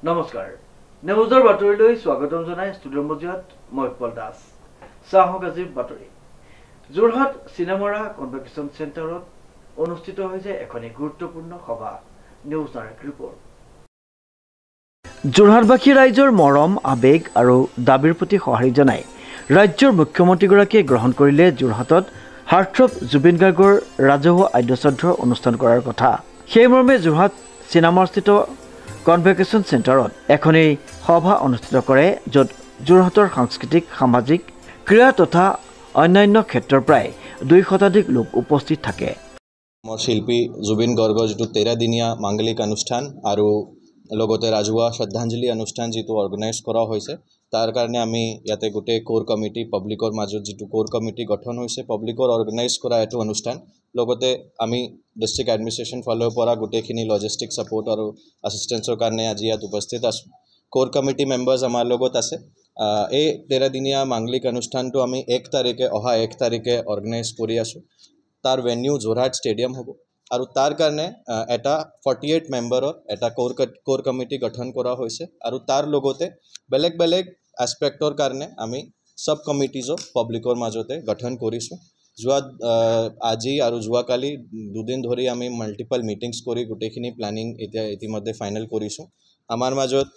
নমস্কাৰ নিউজৰ বাতৰিলৈ স্বাগতম জনাই ষ্টুডিঅ'ৰ মজিয়াত মই উৎপল দাস চাহক আজিৰ বাতৰি যোৰহাট চিনেমাৰা কনভেনশ্যন চেণ্টাৰত অনুষ্ঠিত হৈছে এখন গুৰুত্বপূৰ্ণ সভা নিউজ নাইক ৰিপৰ্ট যোৰহাটবাসী ৰাইজৰ মৰম আবেগ আৰু দাবীৰ প্ৰতি সঁহাৰি জনাই ৰাজ্যৰ মুখ্যমন্ত্ৰীগৰাকীয়ে গ্ৰহণ কৰিলে যোৰহাটত হাৰ্থৰৱ জুবিন গাৰ্গৰ ৰাজহুৱা আদ্যশ্ৰাদ্ধৰ অনুষ্ঠান কৰাৰ কথা সেইমৰ্মে যোৰহাট চিনেমাৰস্থিত কনভেনশ্যন চেণ্টাৰত এখনেই সভা অনুষ্ঠিত কৰে য'ত যোৰহাটৰ সাংস্কৃতিক সামাজিক ক্ৰীড়া তথা অন্যান্য ক্ষেত্ৰৰ প্ৰায় 2 শতাধিক লোক উপস্থিত থাকে শিল্পী জুবিন গাৰ্গৰ যেটো 13 দিনীয়া মাংগলিক অনুষ্ঠান আৰু লগতে ৰাজহুৱা শ্ৰদ্ধাঞ্জলি অনুষ্ঠান যেটো অৰ্গানাইজ কৰা হৈছে তাৰ কাৰণে আমি ইয়াতে গোটে কোৰ কমিটি পাব্লিকৰ মাজত যেটো কোৰ কমিটি গঠন হৈছে পাব্লিকৰ অৰ্গানাইজ কৰা এটো অনুষ্ঠান লগতে আমি ডিস্ট্ৰিক্ট এডমিনিষ্ট্ৰেশ্যন ফালৰ পৰা গোটেখিনি লজিষ্টিক সাপোৰ্ট আৰু অ্যাসিস্টেন্সৰ কাৰণে আজি ইয়াত উপস্থিত আছো কোৰ কমিটি মেম্বাৰ্স আমাৰ লগত আছে এই 13 দিনীয়া মাংগলিক অনুষ্ঠানটো আমি 1 তাৰিখে অৰ্গানাইজ কৰি আছো তাৰ ভেন্যু যোৰহাট ষ্টেডিয়াম হ'ব আৰু তাৰ কাৰণে এটা 48 মেম্বাৰৰ এটা কোৰ কমিটি গঠন কৰা হৈছে আৰু তাৰ লগতে বেলেগ এসপেক্টৰ কাৰণে আমি সব কমিটিজো পাব্লিকৰ মাজতে গঠন কৰিছো আজি আৰু যোৱাকালি দুদিন ধৰি আমি মাল্টিপল মিটিংস কৰি গোটেখিনি প্ল্যানিং ইতিমধ্যে ফাইনাল কৰিছো আমাৰ মাজত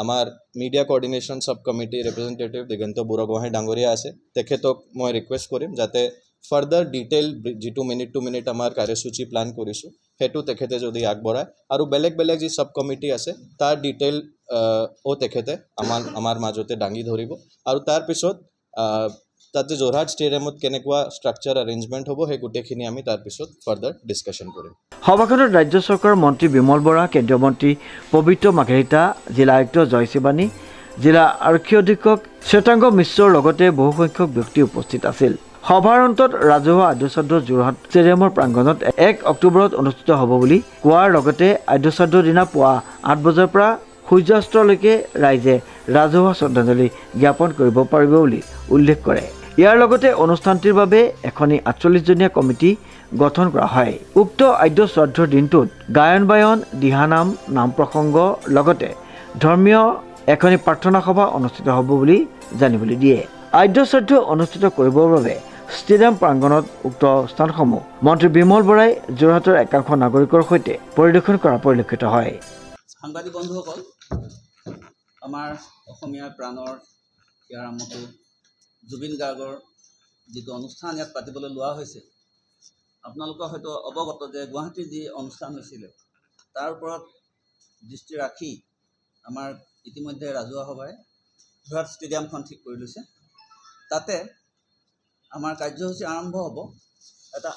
আমাৰ মিডিয়া কোঅৰ্ডিনেশ্যন সব কমিটি ৰিপ্ৰেজেন্টেটিভ দিগন্ত বুঢ়াগোহাঁই ডাঙৰীয়া আছে তেখেতক মই ৰিকুৱেষ্ট কৰিম যাতে ফাৰ্দাৰ ডিটেইল যেটো মিনিট টু মিনিট আমাৰ কাৰ্যসূচী প্ল্যান কৰিছো হেতু তেখেতে যদি আগবঢ়ায় আৰু বেলেগ যি সব কমিটি আছে তাৰ ডিটেইল ও তেখেতে আমাৰ মাজতে ডাঙি ধৰিব আৰু তাৰ পিছত তাতে যোৰহাট ষ্টেডিয়ামত কেনেকুৱা ষ্ট্ৰাকচাৰ এৰেঞ্জমেন্ট হ'ব হে গোটেখিনি আমি তাৰ পিছত ফাৰ্দাৰ ডিসকাশন কৰিম সভাখনত ৰাজ্য চৰকাৰৰ মন্ত্ৰী বিমল বৰা কেন্দ্ৰীয় মন্ত্ৰী পবিত্ৰ মাঘেৰিটা জিলা আয়ুক্ত জয় শিৱানী জিলা আৰক্ষী অধীক্ষক শ্বেতাংগ মিশ্ৰৰ লগতে বহু সংখ্যক ব্যক্তি উপস্থিত আছিল সভাৰ অন্তত ৰাজহুৱা আদ্যশ্ৰাদ্ধ যোৰহাট ষ্টেডিয়ামৰ প্ৰাংগণত 1 অক্টোবৰত অনুষ্ঠিত হ'ব বুলি কোৱাৰ লগতে আদ্যশ্ৰাদ্ধৰ দিনা পুৱা 8 বজাৰ পৰা সূৰ্যাস্তলৈকে ৰাইজে ৰাজহুৱা শ্ৰদ্ধাঞ্জলি জ্ঞাপন কৰিব পাৰিব বুলি উল্লেখ কৰে ইয়াৰ লগতে অনুষ্ঠানটিৰ বাবে এখনি 48 জনীয়া কমিটি গঠন কৰা হয় উক্ত আদ্যশ্ৰাদ্ধৰ দিনটোত গায়ন বায়ন দিহানাম নাম প্ৰসংগ লগতে ধৰ্মীয় এখনি প্ৰাৰ্থনা সভা অনুষ্ঠিত হ'ব বুলি জানিবলৈ দিয়ে আদ্যশ্ৰাদ্ধ অনুষ্ঠিত কৰিবৰ বাবে ষ্টেডিয়াম প্ৰাংগণত উক্ত স্থানসমূহ মন্ত্ৰী বিমল বৰাই যোৰহাটৰ একাংশ নাগৰিকৰ সৈতে পৰিদৰ্শন কৰা পৰিলক্ষিত হয় সাংবাদিক বন্ধুসকল আমাৰ অসমীয়া প্ৰাণৰ ইয়াৰ আমতো জুবিন গাৰ্গৰ যেটো অনুষ্ঠান ইয়াত পাতিবলৈ লোৱা হৈছে আপোনালোকৰ হয়তো অৱগত যে গুৱাহাটীৰ যি অনুষ্ঠান হৈছিল তাৰ ওপৰত দৃষ্টি ৰাখি আমাৰ ইতিমধ্যে ৰাজহুৱা সভাই যোৰহাট ষ্টেডিয়ামখন ঠিক কৰি লৈছে তাতে আমাৰ কাৰ্যসূচী আৰম্ভ হ'ব এটা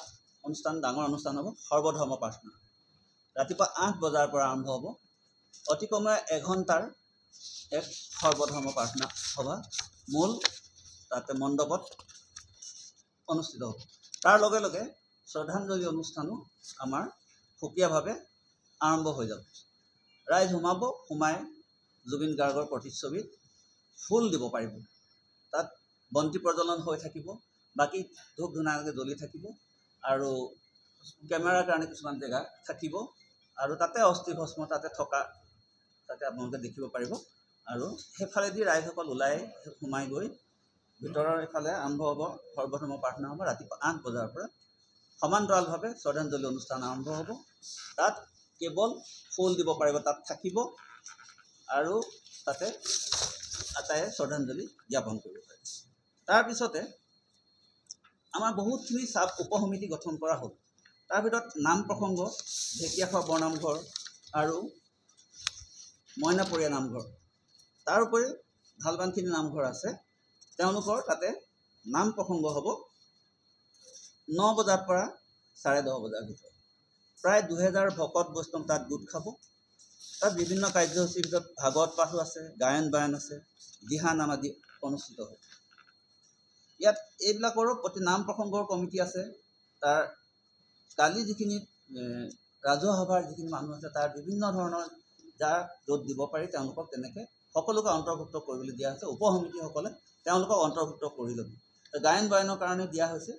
অনুষ্ঠান ডাঙৰ অনুষ্ঠান হ'ব সৰ্বধৰ্ম প্ৰাৰ্থনা ৰাতিপুৱা 8 বজাৰ পৰা আৰম্ভ হ'ব অতি কমে 1 ঘণ্টাৰ এক সৰ্বধৰ্ম প্ৰাৰ্থনা সভা মূল তাতে মণ্ডপত অনুষ্ঠিত হ'ব তাৰ লগে লগে শ্ৰদ্ধাঞ্জলি অনুষ্ঠানো আমাৰ সুকীয়াভাৱে আৰম্ভ হৈ যাব ৰাইজ সোমাই জুবিন গাৰ্গৰ প্ৰতিচ্ছবিত ফুল দিব পাৰিব তাত বন্তি প্ৰজ্বলন হৈ থাকিব বাকি ধূপ ধুনাকে জ্বলি থাকিব আৰু কেমেৰাৰ কাৰণে কিছুমান জেগা থাকিব আৰু তাতে অস্থি ভস্ম তাতে আপোনালোকে দেখিব পাৰিব আৰু হেফালেদি ৰাইজসকল ওলাই সোমাই গৈ ভিতৰৰ এফালে আৰম্ভ হ'ব সৰ্বধৰ্ম প্ৰাৰ্থনা হ'ব ৰাতিপুৱা 8 বজাৰ পৰা সমান্তৰালভাৱে শ্ৰদ্ধাঞ্জলি অনুষ্ঠান আৰম্ভ হ'ব তাত কেৱল ফুল দিব পাৰিব তাত থাকিব আৰু তাতে আটায়ে শ্ৰদ্ধাঞ্জলি জ্ঞাপন কৰিব পাৰিব তাৰ পিছতে আমাৰ বহুতখিনি সাব উপসমিতি গঠন কৰা হ'ল তাৰ ভিতৰত নাম প্ৰসংগ ঢেকিয়াখোৱা বৰনামঘৰ আৰু মইনাপৰীয়া নামঘৰ তাৰ উপৰি ভালবানখিনি নামঘৰ আছে তেওঁলোকৰ তাতে নাম প্ৰসংগ হ'ব 9 বজাৰ পৰা 10:30 বজাৰ ভিতৰত প্ৰায় 2000 ভকত বৈষ্ণৱ তাত গোট খাব তাত বিভিন্ন কাৰ্যসূচীৰ ভিতৰত ভাগৱত পাঠো আছে গায়ন বায়ন আছে দিহানাম আদি অনুষ্ঠিত হ'ব ইয়াত এইবিলাকৰো প্ৰতি নাম প্ৰসংগৰ কমিটি আছে তাৰ কালি যিখিনি ৰাজহুৱা সভাৰ যিখিনি মানুহ আছে তাৰ বিভিন্ন ধৰণৰ যাৰ য'ত দিব পাৰি তেওঁলোকক তেনেকৈ সকলোকে অন্তৰ্ভুক্ত কৰিবলৈ দিয়া হৈছে উপসমিতিসকলে তেওঁলোকক অন্তৰ্ভুক্ত কৰি ল'ব গায়ন বায়নৰ কাৰণে দিয়া হৈছে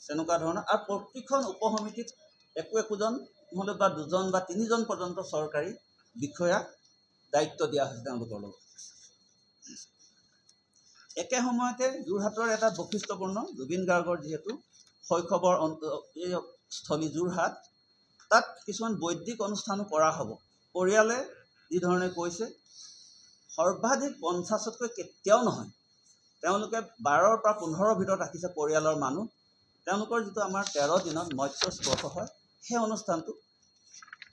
তেনেকুৱা ধৰণৰ আৰু প্ৰতিখন উপসমিতিত একোজন নহ'লে বা 2জন বা 3জন পৰ্যন্ত চৰকাৰী বিষয়া দায়িত্ব দিয়া হৈছে তেওঁলোকৰ লগত। একে সময়তে যোৰহাটৰ এটা বৈশিষ্ট্যপূৰ্ণ জুবিন গাৰ্গৰ যিহেতু শৈশৱৰ এই স্থলী যোৰহাট, তাত কিছুমান বৈদিক অনুষ্ঠানো কৰা হ'ব। পৰিয়ালে যিধৰণে কৈছে সৰ্বাধিক 50তকৈ কেতিয়াও নহয়, তেওঁলোকে 12ৰ পৰা 15ৰ ভিতৰত ৰাখিছে পৰিয়ালৰ মানুহ। তেওঁলোকৰ যিটো আমাৰ 13 দিনত মৎস্য স্পৰ্শ হয়, সেই অনুষ্ঠানটো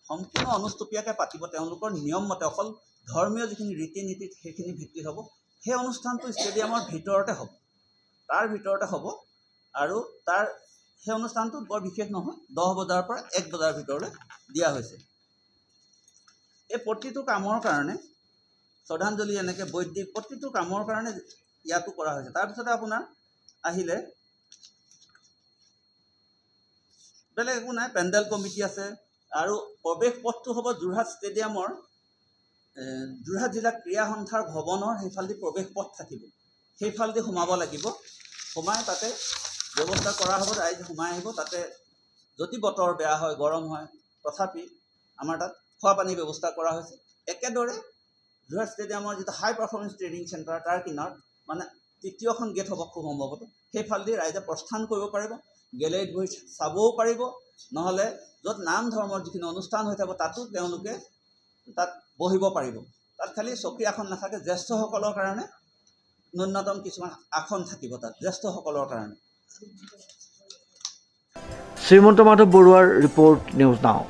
সম্পূৰ্ণ অনুষ্টুপীয়াকৈ পাতিব। তেওঁলোকৰ নিয়ম মতে অকল ধৰ্মীয় যিখিনি ৰীতি নীতি সেইখিনি ভিত্তিত হ'ব। সেই অনুষ্ঠানটো ষ্টেডিয়ামৰ ভিতৰতে হ'ব, তাৰ ভিতৰতে হ'ব। আৰু সেই অনুষ্ঠানটো বৰ বিশেষ নহয়, 10 বজাৰ পৰা 1 বজাৰ ভিতৰলৈ দিয়া হৈছে। এই প্ৰতিটো কামৰ কাৰণে শ্ৰদ্ধাঞ্জলি এনেকৈ বৈদিক প্ৰতিটো কামৰ কাৰণে ইয়াতো কৰা হৈছে। তাৰপিছতে আপোনাৰ আহিলে বেলেগ একো নাই, পেণ্ডেল কমিটি আছে। আৰু প্ৰৱেশ পথটো হ'ব যোৰহাট ষ্টেডিয়ামৰ যোৰহাট জিলা ক্ৰীড়া সন্থাৰ ভৱনৰ সেইফালেদি প্ৰৱেশ পথ থাকিব, সেইফালেদি সোমাব লাগিব। সোমাই তাতে ব্যৱস্থা কৰা হ'ব, ৰাইজ সোমাই আহিব। তাতে যদি বতৰ বেয়া হয়, গৰম হয়, তথাপি আমাৰ তাত খোৱা পানীৰ ব্যৱস্থা কৰা হৈছে। একেদৰে যোৰহাট ষ্টেডিয়ামৰ যিটো হাই পাৰফৰ্মেঞ্চ ট্ৰেইনিং চেণ্টাৰ, তাৰ কিনাৰত মানে তৃতীয়খন গেট হ'ব খুব সম্ভৱতঃ, সেইফালেদি ৰাইজে প্ৰস্থান কৰিব পাৰিব, গেলেৰীত বহি চাবও পাৰিব। নহ'লে য'ত নাম ধৰ্মৰ যিখিনি অনুষ্ঠান হৈ থাকিব তাতো তেওঁলোকে তাত বহিব পাৰিব। তাত খালি চকী আসন নাথাকে, জ্যেষ্ঠসকলৰ কাৰণে ন্যূনতম কিছুমান আসন থাকিব তাত জ্যেষ্ঠসকলৰ কাৰণে। শ্ৰীমন্ত মাধৱ বৰুৱাৰ ৰিপৰ্ট, নিউজ নাও।